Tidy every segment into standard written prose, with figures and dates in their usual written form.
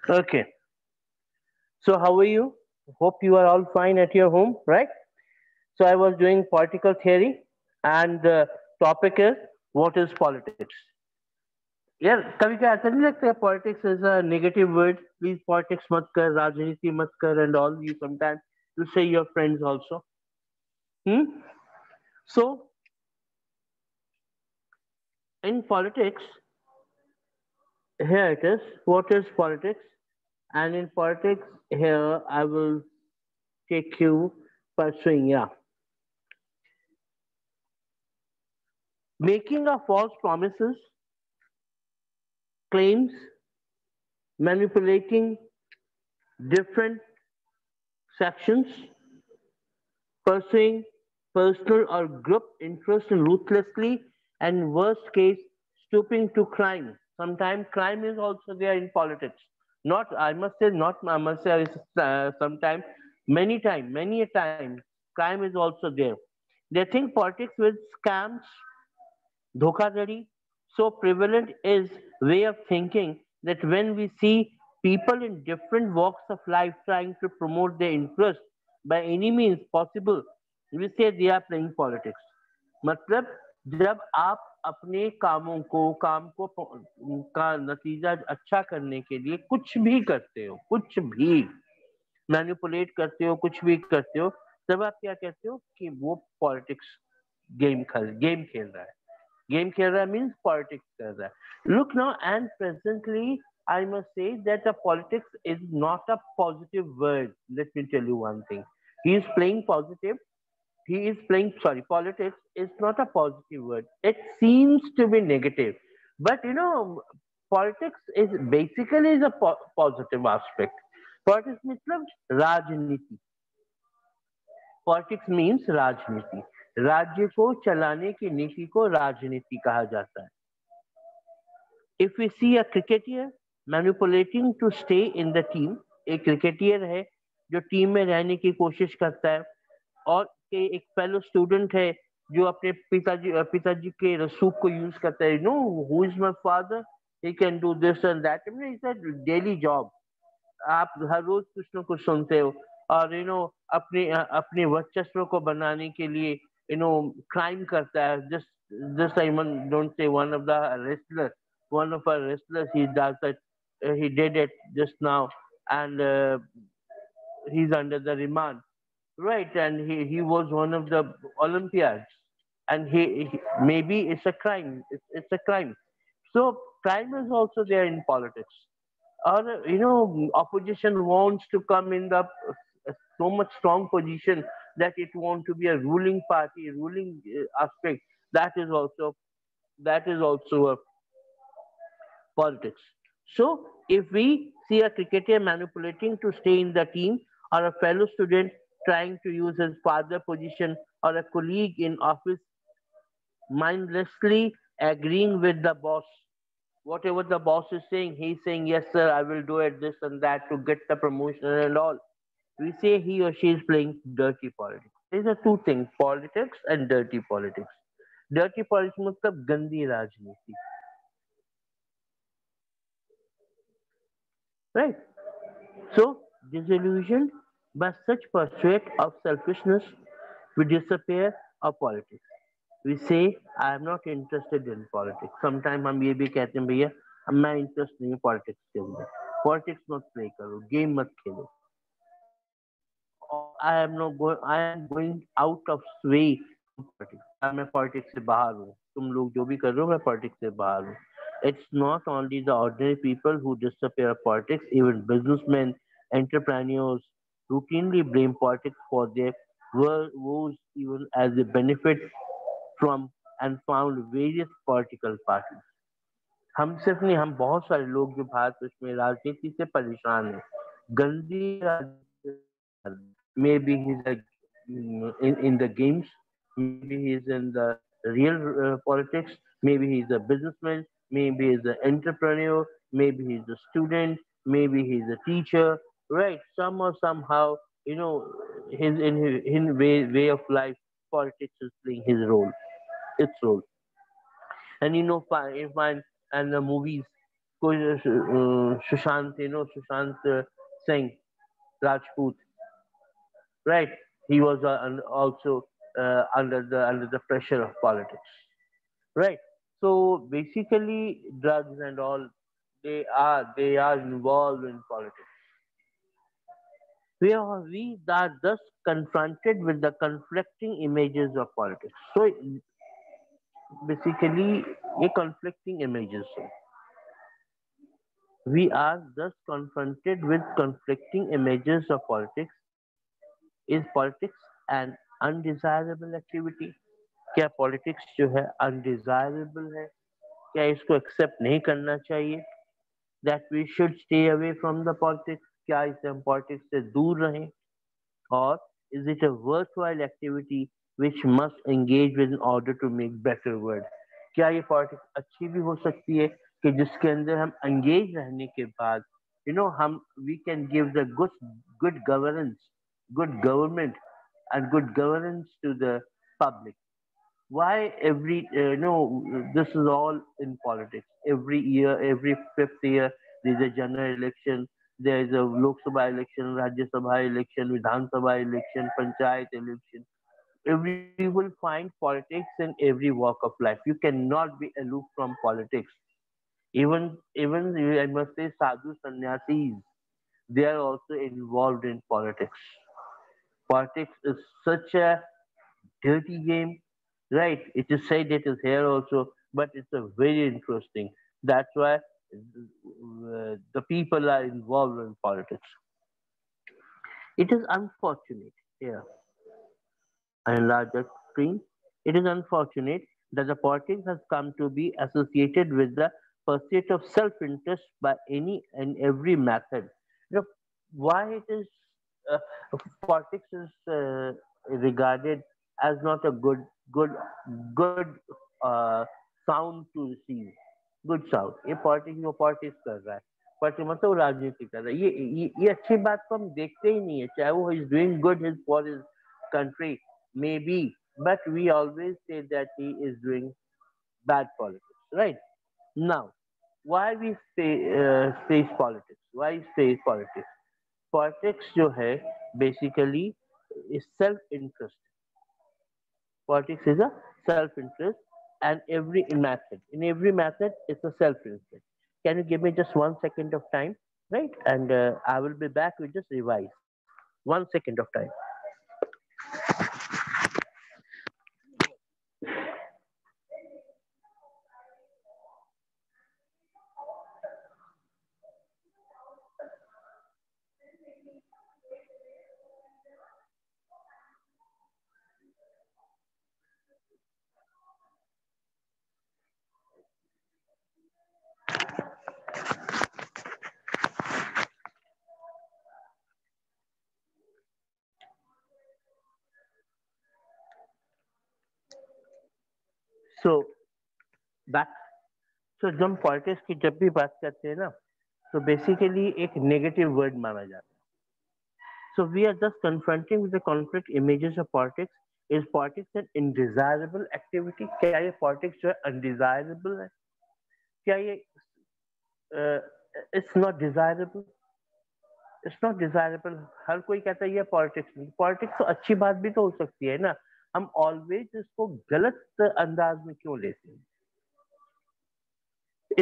Okay. So how are you? Hope you are all fine at your home, right? So I was doing political theory, and the topic is what is politics. यार कभी क्या ऐसा नहीं लगता है politics is a negative word please politics मत कर राजनीति मत कर and all you sometime you say your friends also so in politics here it is what is politics and in politics here I will take you pursuing yeah making a false promises claims manipulating different sections pursuing personal or group interest ruthlessly, and worst case, stooping to crime. Sometimes crime is also there in politics. Not, I must say, not, I must say, sometimes, many a time, crime is also there. They think politics with scams, dhokadhari, so prevalent is way of thinking that when we see people in different walks of life trying to promote their interest by any means possible, we say they are playing politics. मतलब जब आप अपने कामों को काम को का नतीजा अच्छा करने के लिए कुछ भी करते हो कुछ भी मैनिपुलेट करते हो कुछ भी करते हो तब आप क्या कहते हो कि वो पॉलिटिक्स गेम खेल रहा है game खेल means politics कर रहा है look now and presently I must say that the politics is not a positive word. Let me tell you one thing. He is playing positive. He is playing. Sorry, politics is not a positive word. It seems to be negative, but you know, politics is basically is a positive aspect. Politics means राजनीति. Politics means राजनीति. राज्य को चलाने की नीति को राजनीति कहा जाता है. If we see a cricketer manipulating to stay in the team, एक क्रिकेटियर है जो टीम में रहने की कोशिश करता है और के एक फेलो स्टूडेंट है जो अपने पिताजी के रसूख को यूज करता है know who is my father he can do this and that it's a daily job आप हर रोज कुछ ना कुछ सुनते हो और अपने वर्चस्व को बनाने के लिए क्राइम करता है just I don't say one of the wrestler one of our wrestlers he does that he did it just now and he's under the remand right and he was one of the olympiads and maybe it's a crime it's a crime so crime is also there in politics or opposition wants to come in the so much strong position that it wants to be a ruling party ruling aspect that is also a politics. So, if we see a cricketer manipulating to stay in the team, or a fellow student trying to use his father position, or a colleague in office mindlessly agreeing with the boss, whatever the boss is saying, he's saying, yes, sir, I will do it, this and that to get the promotion and all. We say he or she is playing dirty politics. These are two things politics and dirty politics. Dirty politics मतलब गंदी राजनीति, right? So, disillusioned by such pursuit of selfishness, we disappear of politics. We say, I am not interested in politics. Sometimes हम ये भी कहते हैं भैया मैं इंटरेस्ट नहीं हूँ पॉलिटिक्स के अंदर पॉलिटिक्स मत प्ले करो गेम मत खेलो और I am going out of way from politics मैं पॉलिटिक्स से बाहर हूँ तुम लोग जो भी कर रहे हो मैं पॉलिटिक्स से बाहर हूँ It's not only the ordinary people who disappear politics, even businessmen, entrepreneurs routinely blame politics for their woes even as they benefit from and found various political parties. हम सिर्फ नहीं हम बहुत सारे लोग जो भारत में राजनीति से परेशान हैं गंदी may be in the games maybe he's in the real politics maybe he's a businessman maybe he's an entrepreneur maybe he's a student maybe he's a teacher right somehow his way of life politics is playing his role its role and if I and the movies. कोई Sushant, Sushant Singh Rajput, right? He was also under the pressure of politics, right? So basically, drugs and all, they are involved in politics. We are thus confronted with the conflicting images of politics. So basically, a conflicting images. We are thus confronted with conflicting images of politics. Is politics an undesirable activity? क्या politics जो है undesirable है? क्या इसको accept नहीं करना चाहिए? That we should stay away from the politics? क्या इससे हम पॉलिटिक्स से दूर रहें? और is it a worthwhile activity which must engage with in order to make better world? क्या ये पॉलिटिक्स अच्छी भी हो सकती है कि जिसके अंदर हम एंगेज रहने के बाद हम we can give the good governance, good government and good governance to the public? Why every no this is all in politics. Every year, every fifth year, there is a general election, there is a Lok Sabha election, Rajya Sabha election, Vidhan Sabha election, Panchayat election. Every you will find politics in every walk of life. You cannot be aloof from politics. Even I must say sadhu sannyasis, they are also involved in politics. Politics is such a dirty game, right? It is said it is here also, but it's a very interesting. That's why the people are involved in politics. It is unfortunate here, and larger screen. It is unfortunate that the politics has come to be associated with the pursuit of self-interest by any and every method. You know, why it is uh, politics is regarded as not a good uh, sound to receive. Good sound. ये politics वो politics कर रहा है, politics मतलब वो राजनीति कर रहा है। ये अच्छी बात को हम देखते ही नहीं है, चाहे वो is doing good his for his country, maybe, but we always say that he is doing bad politics, right? Now, why we face politics? Why face politics? Politics जो है basically is self-interest. Politics is a self-interest, and in every method, it's a self-interest. Can you give me just 1 second of time, right? And I will be back with just revise. 1 second of time. So back. So जब हम politics की जब भी बात करते हैं ना, तो बेसिकली एक नेगेटिव वर्ड माना जाता है. So we are just confronting with the conflict images of politics. Is politics an undesirable activity? क्या ये politics जो है undesirable है? क्या ये it's not desirable? It's not desirable. हर कोई कहता है ये पॉलिटिक्स नहीं. पॉलिटिक्स तो अच्छी बात भी तो हो सकती है ना. हम ऑलवेज इसको गलत अंदाज में क्यों लेते हैं?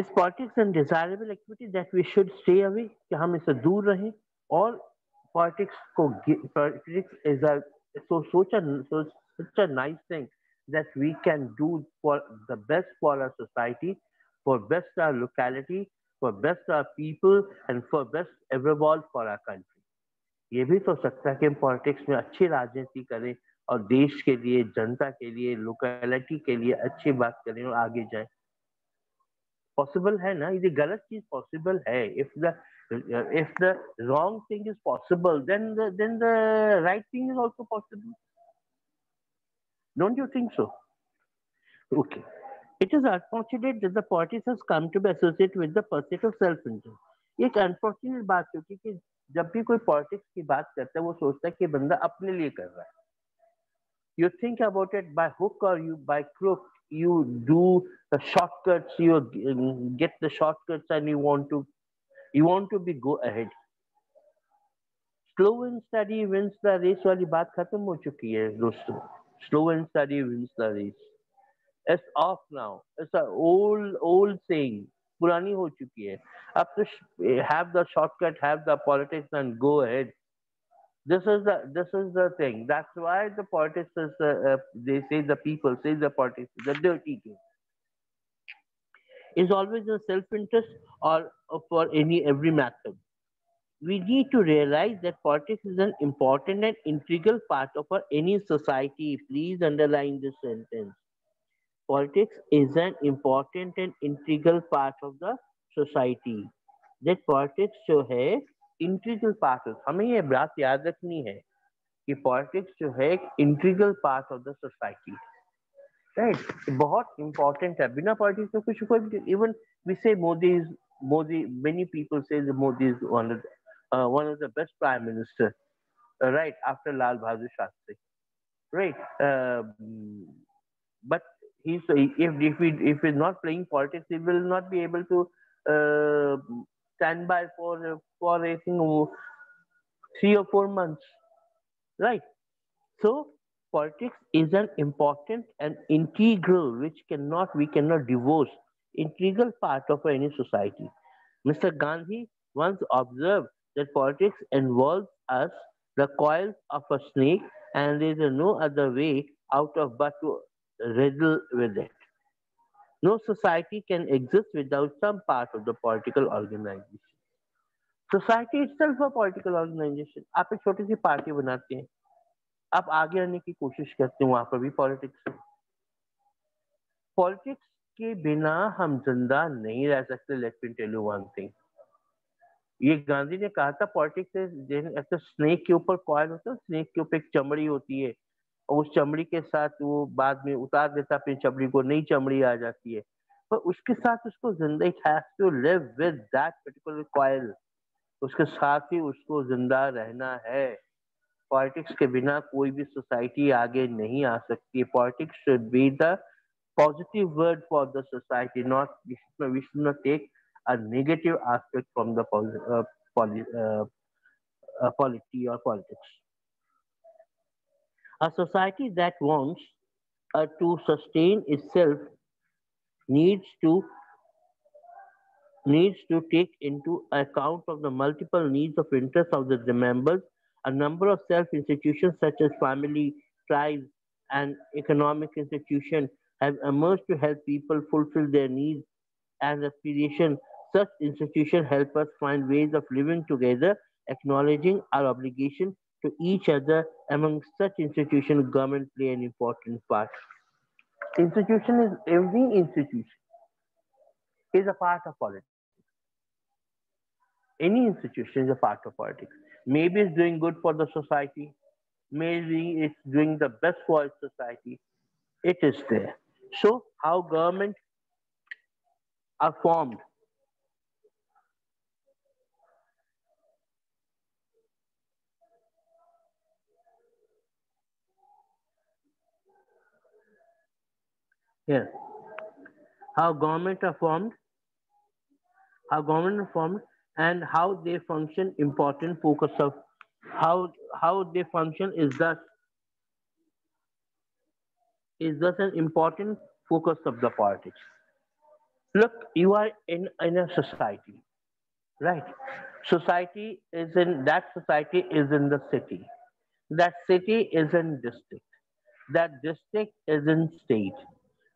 Is politics an desirable activity that we should stay away? कि हम इससे दूर रहें? और politics is a such a nice thing that we can do for the best for our society, for best our locality, for best our people, and for best overall for our country. ये भी तो सकता है कि हम politics में अच्छी राजनीति करें और देश के लिए, जनता के लिए, लोकेलिटी के लिए अच्छी बात करें और आगे जाएं. पॉसिबल है ना? ये गलत चीज पॉसिबल है. if the wrong thing is possible, then the right thing is also possible. Don't you think so? Okay. It is unfortunate that the politics has come to be associated with the pursuit of self-interest. ये एक unfortunate बात होती है कि जब भी कोई politics की बात करता है वो सोचता है कि बंदा अपने लिए कर रहा है. You think about it by hook or you by crook. you do the shortcuts, you get the shortcuts, and you want to be go ahead. Slow and study wins the race वाली बात खत्म हो चुकी है दोस्तों. Slow and study wins the race. It's off now. It's a old old saying. पुरानी हो चुकी है. अब तो have the shortcut, have the politics and go ahead. This is the thing. That's why the politics is they say the people say the politics the dirty game is always in self-interest or for any every method. We need to realize that politics is an important and integral part of our any society. Please underline this sentence. Politics is an important and integral part of the society. That politics जो है integral part है. हमें ये बात याद रखनी है कि politics जो है एक integral part of the society. Right? बहुत important है. बिना politics तो कुछ कोई even we say Modi. Many people say that Modi is one of the best prime minister. Right after Lal Bahadur Shastri. Right. But if he's not playing politics, he will not be able to stand by for I think 3 or 4 months. Right. So politics is an important and integral, which cannot we cannot divorce, integral part of any society. Mr. Gandhi once observed that politics involves us the coils of a snake, and there is no other way out of but to riddle with it. No society can exist without some part of the political organization. Society itself a political organization. आप एक छोटी सी party बनाते हैं, आप आगे आने की कोशिश करते हैं, वहां पर भी पॉलिटिक्स. पॉलिटिक्स के बिना हम जिंदा नहीं रह सकते. Let me tell you one thing. ये गांधी ने कहा था पॉलिटिक्स ऐसे स्नेक के ऊपर कॉयल होता है, स्नेक के ऊपर एक चमड़ी होती है, और उस चमड़ी के साथ वो बाद में उतार देता अपनी चमड़ी को, नई चमड़ी आ जाती है, पर उसके साथ उसको जिंदा it has to live with that particular coil. उसके साथ ही उसको जिंदा रहना है. पॉलिटिक्स के बिना कोई भी सोसाइटी आगे नहीं आ सकती. Politics should be the positive word for the society, not we should not take a negative aspect from the polity or politics. A society that wants to sustain itself needs to needs to take into account of the multiple needs of interests of the members. A number of self-institutions such as family, tribes, and economic institutions have emerged to help people fulfill their needs and aspirations. Such institutions help us find ways of living together, acknowledging our obligation to each other. Among such institutions, government play an important part. Institution is every institution is a part of politics. Any institution is a part of politics. Maybe it's doing good for the society. Maybe it's doing the best for its society. It is there. So, how government are formed? Here, how government are formed, how government are formed, and how they function. Important focus of how they function is thus an important focus of the politics. Look, you are in a society, right? Society is in the city. That city is in district. That district is in state.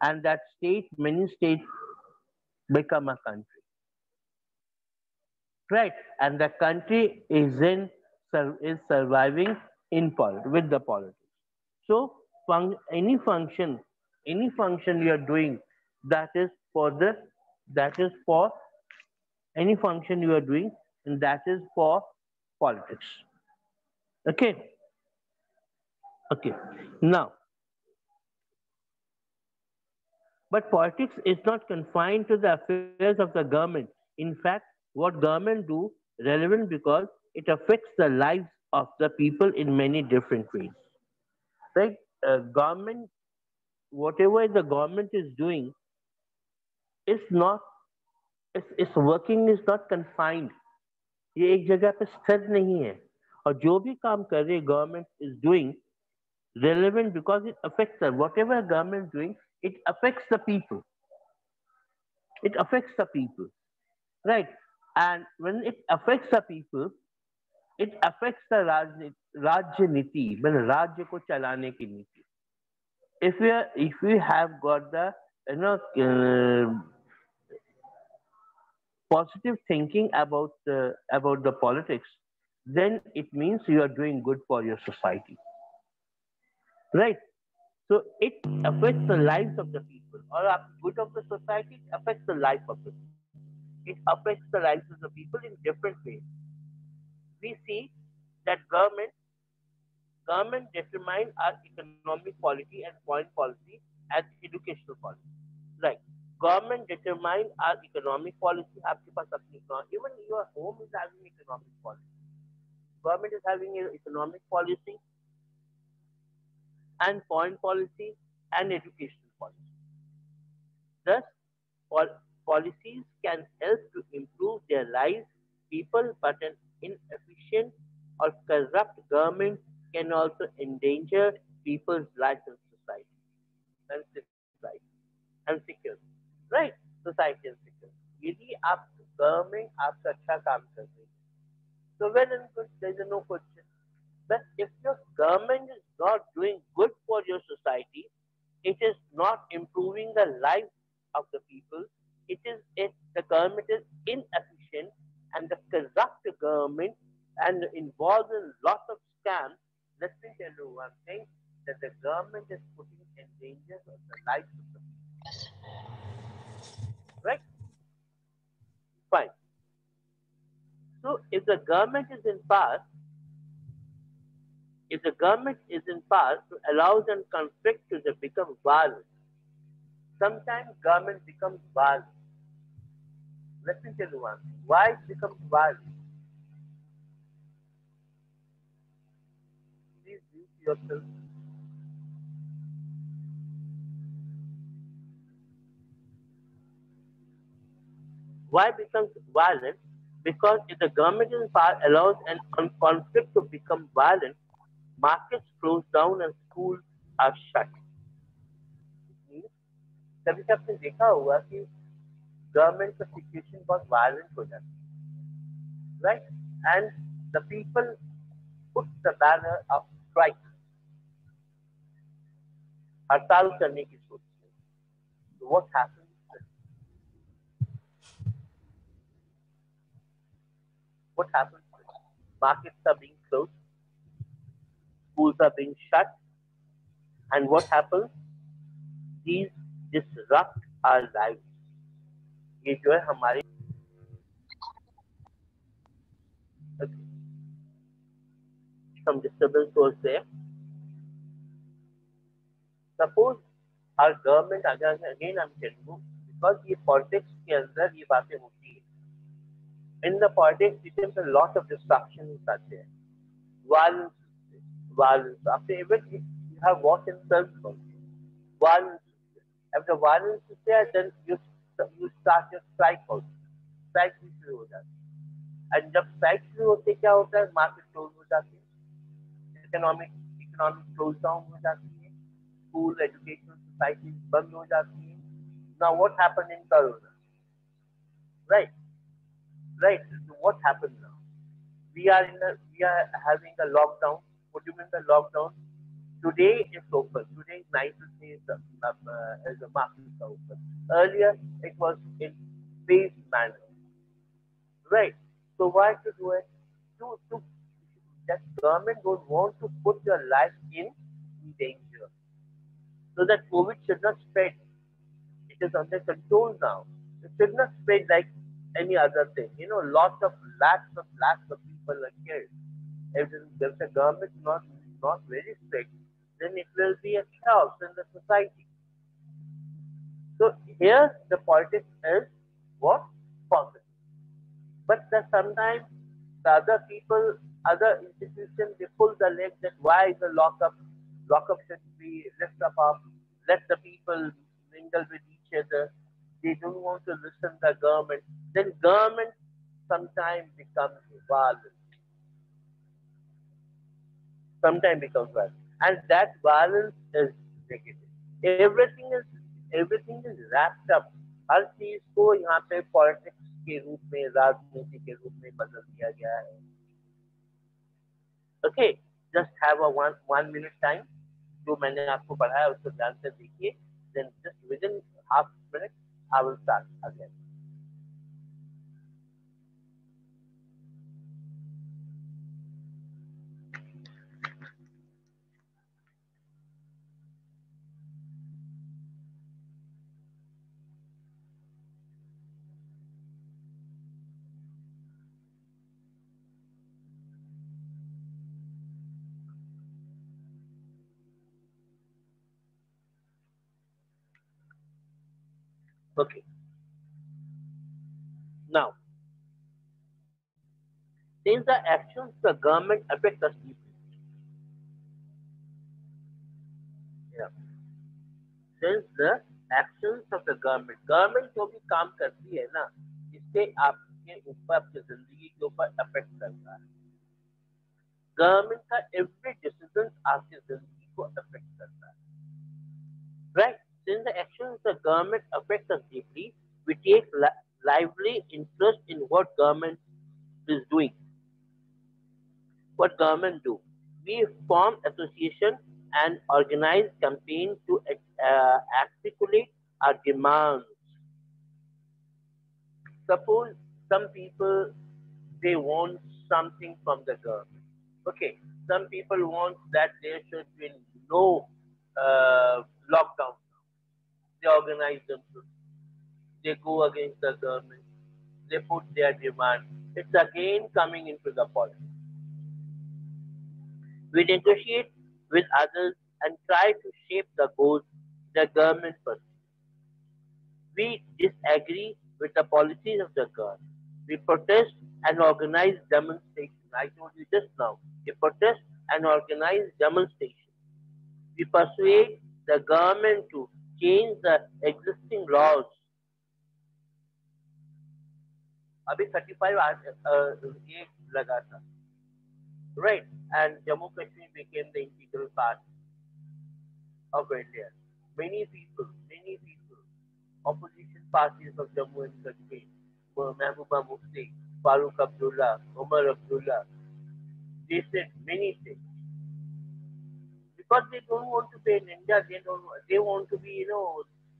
And that state, many states become a country. Right? And the country is surviving with the politics. So any function you are doing, that is for the that is for any function you are doing, and that is for politics. Okay. Okay. Now, but politics is not confined to the affairs of the government. In fact, what government do relevant because it affects the lives of the people in many different ways. Right? Government whatever the government is doing is not, its working is not confined. ये एक जगह पे स्थिर नहीं है. और जो भी काम कर रही है government is doing relevant because it affects them. Whatever government is doing, it affects the people. It affects the people, right? And when it affects the people, it affects the Rajya Niti, मतलब राज्य को चलाने की नीति. If we have got the you know positive thinking about the politics, then it means you are doing good for your society, right? So it affects the lives of the people, or a good of the society. It affects the life of the people. It affects the lives of the people in different ways. We see that government determine our economic policy and foreign policy and educational policy. Right. Government determine our economic policy. आपके पास अपनी even your home is having economic policy. Government is having an economic policy and foreign policy and educational policy. Thus, policies can help to improve their lives, people, but an inefficient or corrupt government can also endanger people's lives and society and society and security. Right? Society and security. यदि आप government आपका अच्छा काम कर रही है, so well and good, there is no question. But if your government is not doing good for your society, it is not improving the lives of the people. The government is inefficient and the corrupt government and involved in lots of scams. Let me tell you one thing, that the government is putting in danger of the lives of the people. Right? Fine. So if the government is in power to allows and conflict to become violent, sometimes government becomes violent. Let me tell you one thing. Why it becomes violent? Please mute yourself. Why it becomes violent? Because if the government in power allows an conflict to become violent, markets close down and schools are shut. कभी कभी आपने देखा होगा कि government का situation बहुत violent हो जाती है, right? And the people put the banner of strike, हड़ताल करने की सोचते हैं. What happens? What happens? Markets are being closed, schools are being shut, and what happens? These disrupt our lives. ये जो है हमारे some disturbance was there. Suppose our government again I'm telling you, because ये politics के अंदर ये बातें होती है. In the politics, becomes a lot of destruction is there. Violence. After even if you have watched in films also, violence. If the violence is there, then you start your strike also. Strike भी शुरू हो जाती है. And जब strike शुरू होते क्या होता है? Market close हो जाती है. Economic close down हो जाती है. School, educational society बंद हो जाती है. Now what happened in Corona? Right. So what happened now? We are having a lockdown. What do you mean by lockdown? Today it's open. Today is nice to say the markets are open. Earlier it was in phased manner. Right. So why to do it? To that government don't want to put your life in danger. So that COVID should not spread. It is under control now. It should not spread like any other thing. Lakhs of people are killed. If the government not very strict, then it will be a chaos in the society. So here the politics is what? Positive. But sometimes the other people, other institutions, they pull the leg that why the lockup should be left let the people mingle with each other. They don't want to listen to the government. Then government sometimes becomes violent. Sometimes becomes violent, and that violence is negative. Everything is everything is wrapped up. हर चीज को यहाँ पे politics के रूप में राजनीति के रूप में बदल दिया गया है. Okay, just have a one minute time. जो मैंने आपको पढ़ाया उसको ध्यान से देखिए. Then just within half minute I will start again. Okay, now since the actions the government affect us deeply. Yeah. Since the actions of the government जो भी काम करती है ना, इससे आपके ऊपर आपकी जिंदगी के ऊपर अफेक्ट करता है. गवर्नमेंट का एवरी डिसीजन आपकी जिंदगी को अफेक्ट करता है. Right? Since the actions of the government affect us deeply, we take lively interest in what government is doing. What government do? We form association and organize campaign to articulate our demands. Suppose some people they want something from the government. Okay, some people want that there should be no lockdown. They organize themselves. They go against the government. They put their demand. It's again coming into the politics. We negotiate with others and try to shape the goals the government pursues. We disagree with the policies of the government. We protest and organize demonstrations. I told you just now. We protest and organize demonstrations. We persuade the government to change the existing laws. अभी 35 ये लगा था. Right, and Jammu Kashmir became the integral part of India. Many people, opposition parties of Jammu and Kashmir, Mehbooba Mufti, Farooq Abdullah, Umar Abdullah, they said many things because they don't want to be in India. They want to be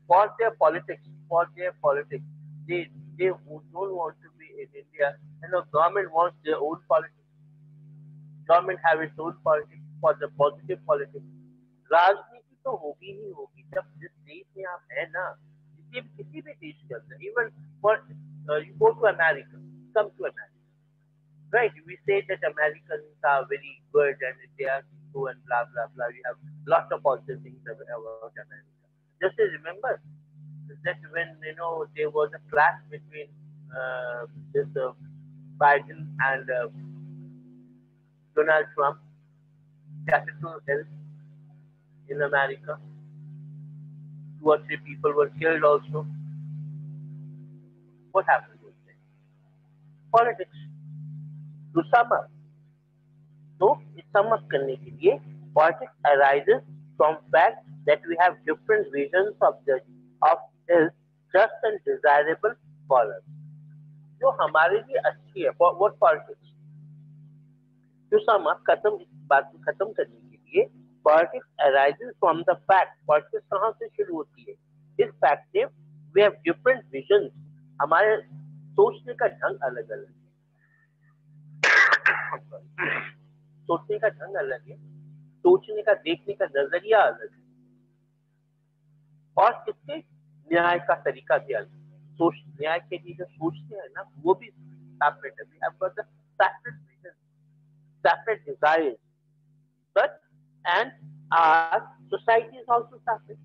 for their politics, They don't want to be in India. Government wants their own politics. Government have its own politics for the positive politics. राजनीति तो होगी ही होगी जब जिस देश में आप है ना, किसी भी देश के अंदर, even for you go to America, come to America, right? We say that Americans are very good and they are so and blah blah blah. We have lots of positive things about America. Just remember that when there was a clash between this Biden and Donald Trump, Capitol Hill in America. 2 or 3 people were killed also. What happened with them? Politics. To sum up. So, sum up करने के लिए, politics arises from fact that we have different visions of is just and desirable for us. जो हमारे लिए अच्छी है. What politics? To sum up, इस बात को खत्म करने के लिए, politics arises from the fact. Politics कहाँ से शुरू होती है? This fact is we have different visions. हमारे सोचने का ढंग अलग अलग है. सोचने का ढंग अलग है. सोचने का देखने का नजरिया अलग है. और इससे न्याय का तरीका भी अलग. न्याय के लिए जो सोचते हैं ना, वो भी separate है. We have got the separate visions, separate desires, and our society is also separate.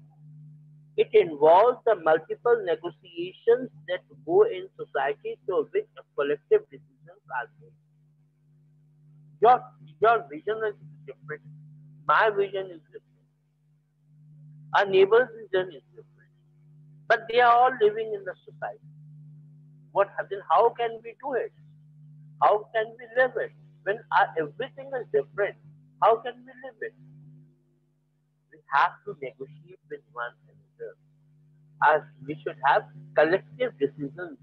It involves the multiple negotiations that go in society through which collective decisions are made. Your vision is different. My vision is different. Our neighbors' religion is different, but they are all living in the society. What then? How can we do it? How can we live it? When everything is different, how can we live it? We have to negotiate with one another. As we should have collective decisions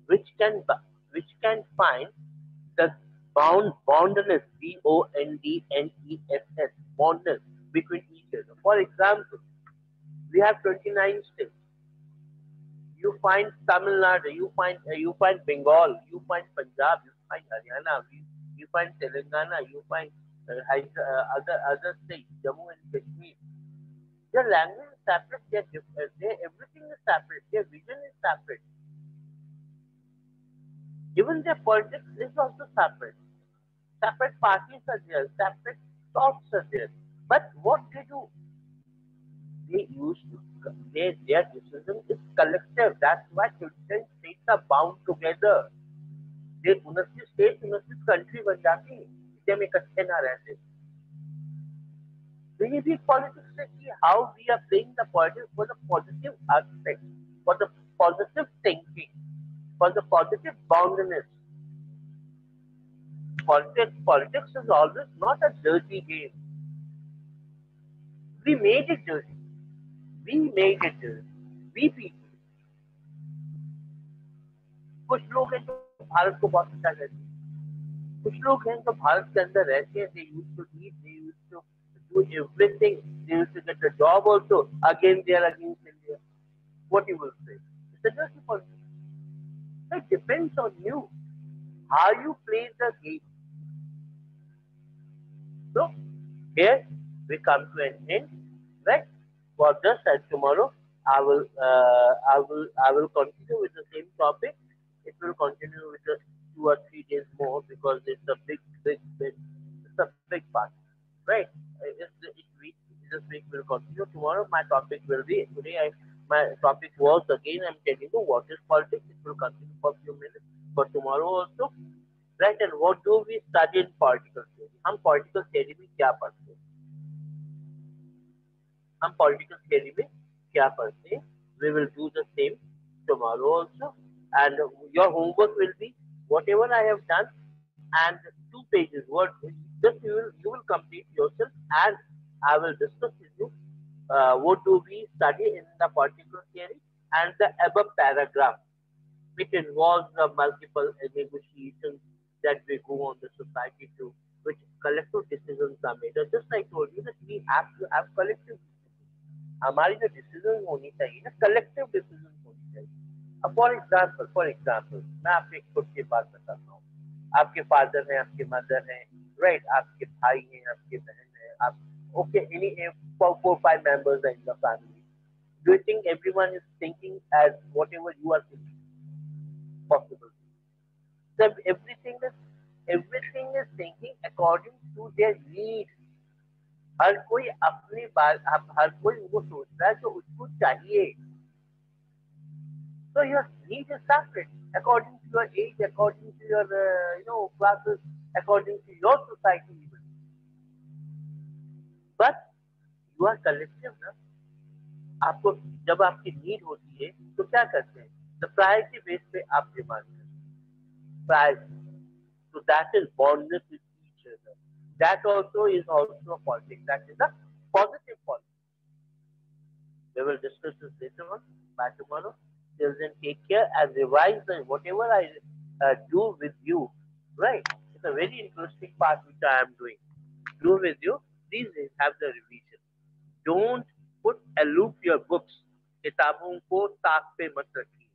which can find the boundness, bondness, boundness between each other. For example, we have 29 states. You find Tamil Nadu, you find Bengal, you find Punjab, you find Haryana, you find Telangana, you find other states, Jammu and Kashmir. Their language is separate, everything is separate, their vision is separate. Even their politics is also separate. Separate parties are there, separate thoughts are there. But what they do, they used to, their decision is collective. That's why 29 states are bound together. They 29 states, 29 country बन जाती है, जब इकट्ठे ना रहते. We need politics to see how we are playing the politics for the positive aspect, for the positive thinking, for the positive boundedness. Politics is always not a dirty game. We made it dirty. We made it dirty. We people. कुछ लोग हैं जो भारत को बहुत अच्छा कहते हैं. कुछ लोग हैं जो भारत के अंदर रहते हैं. They used to eat. They used to do everything. They used to get a job also. Again, they are against India. What you will say? It's a dirty politics. It depends on you. How you play the game. So here we come to an end, right? For this, and tomorrow I will continue with the same topic. It will continue with just 2 or 3 days more because it's a it's a big part, right? This week will continue. Tomorrow my topic will be today. My topic was again. I'm telling you what is politics. It will continue for a few minutes. For tomorrow also, right? And what do we study in political theory? हम political theory में क्या पढ़ते हैं? हम political theory में क्या पढ़ते हैं? We will do the same tomorrow also, and your homework will be whatever I have done, and 2 pages. What just you will complete yourself, and I will discuss with you what do we study in the political theory and the above paragraph. It involves the multiple negotiations that we go on the society to, which collective decisions are made. Just like I told you that we have to have collective decisions. हमारी जो decisions होनी चाहिए ना, collective decisions होनी चाहिए. For example, मैं आपको एक छोटी बात बताता हूँ. आपके father हैं, आपके mother हैं, right? आपके भाई हैं, आपके बहन हैं, आप okay, any 4 5 members are in the family. Do you think everyone is thinking as whatever you are thinking? Possible. So everything is thinking according to their needs. हर कोई अपनी बात हर कोई वो सोच रहा है जो उसको चाहिए. So your need is separate according to your age, according to your classes, according to your society even. But you are collective ना. आपको जब आपकी नीड होती है तो क्या करते हैं? The priority base पे आप डिमांड करते हैं. Priority. So that is bondness with each other. That also is also a politics. That is a positive politics. We will discuss this later on by tomorrow. Till then, take care and revise whatever I do with you. Right? It's a very interesting part which I am doing. Do with you. Please have the revision. Don't put aloof your books. किताबों को ताक पे मत रखिए.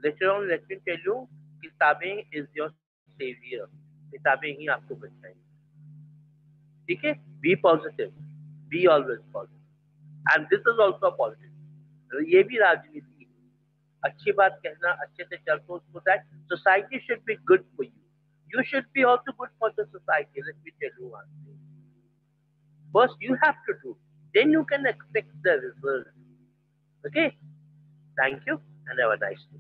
Later on, let me tell you, किताबें is your savior. किताबें ही आपको बचाएंगी. ठीक है? Be positive. Be always positive. And this is also politics. ये भी राजनीति है. अच्छी बात कहना, अच्छे से चलते so that society should be good for you. You should be also good for the society. Let me tell you one thing. First, you have to do. Then you can expect the result. Okay? Thank you and have a nice day.